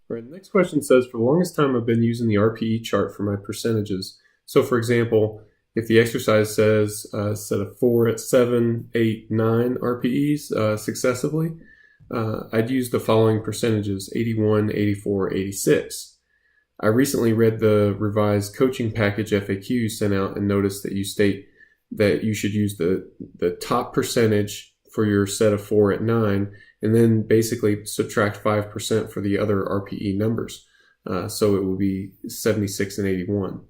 All right, the next question says, for the longest time, I've been using the RPE chart for my percentages. So, for example, if the exercise says set of 4 at 7, 8, 9 RPEs successively, I'd use the following percentages: 81, 84, 86. I recently read the revised coaching package FAQ you sent out and noticed that you state that you should use the top percentage for your set of 4 at 9, and then basically subtract 5% for the other RPE numbers. So it would be 76 and 81.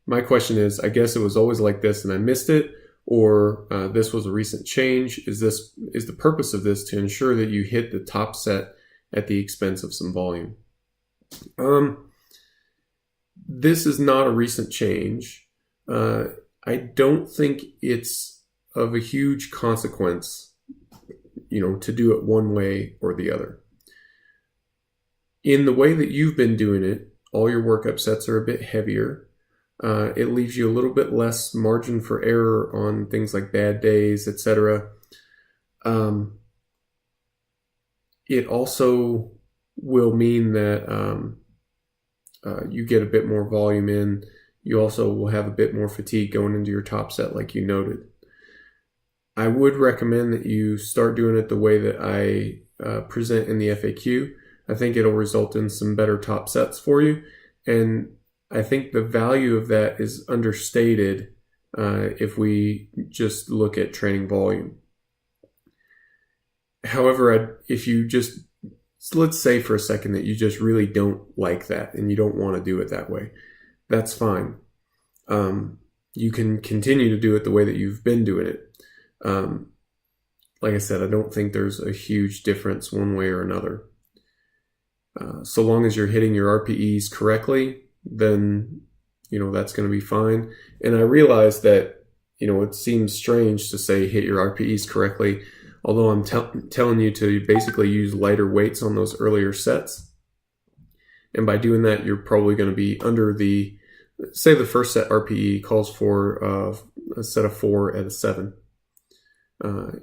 My question is, I guess it was always like this and I missed it, or this was a recent change. Is the purpose of this to ensure that you hit the top set at the expense of some volume? This is not a recent change. I don't think it's of a huge consequence, to do it one way or the other. In the way that you've been doing it, all your workup sets are a bit heavier. It leaves you a little bit less margin for error on things like bad days, etc. It also will mean that you get a bit more volume in. You also will have a bit more fatigue going into your top set, like you noted. I would recommend that you start doing it the way that I present in the FAQ. I think it'll result in some better top sets for you. And I think the value of that is understated if we just look at training volume. However, if you just, let's say for a second that you just really don't like that and you don't want to do it that way, that's fine. You can continue to do it the way that you've been doing it. Like I said, I don't think there's a huge difference one way or another. So long as you're hitting your RPEs correctly, then, that's going to be fine. And I realize that, it seems strange to say hit your RPEs correctly, although I'm telling you to basically use lighter weights on those earlier sets. And by doing that, you're probably going to be under say the first set RPE calls for a set of 4 at a 7.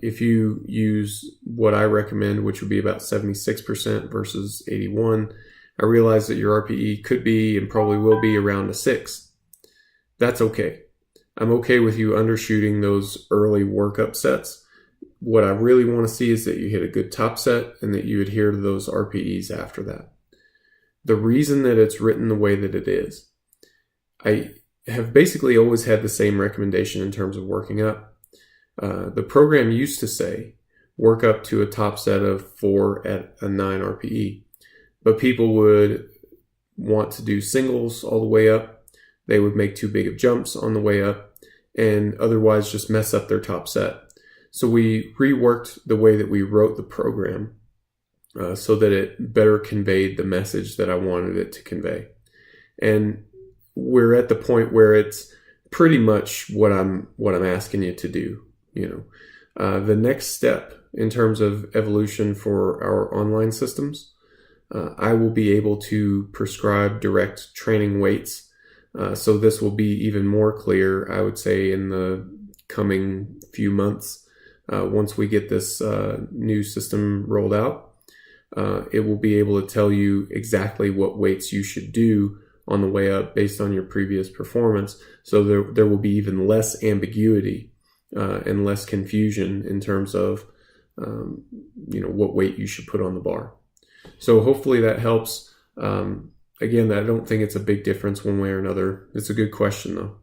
If you use what I recommend, which would be about 76% versus 81, I realize that your RPE could be and probably will be around a 6. That's okay. I'm okay with you undershooting those early workup sets. What I really want to see is that you hit a good top set and that you adhere to those RPEs after that. The reason that it's written the way that it is, I have basically always had the same recommendation in terms of working up. The program used to say work up to a top set of 4 at a 9 RPE, but people would want to do singles all the way up. They would make too big of jumps on the way up and otherwise just mess up their top set. So we reworked the way that we wrote the program so that it better conveyed the message that I wanted it to convey. And we're at the point where it's pretty much what I'm asking you to do. The next step in terms of evolution for our online systems, I will be able to prescribe direct training weights. So this will be even more clear, I would say, in the coming few months. Once we get this new system rolled out, it will be able to tell you exactly what weights you should do on the way up based on your previous performance. So there will be even less ambiguity and less confusion in terms of what weight you should put on the bar. So hopefully that helps. Again, I don't think it's a big difference one way or another. It's a good question though.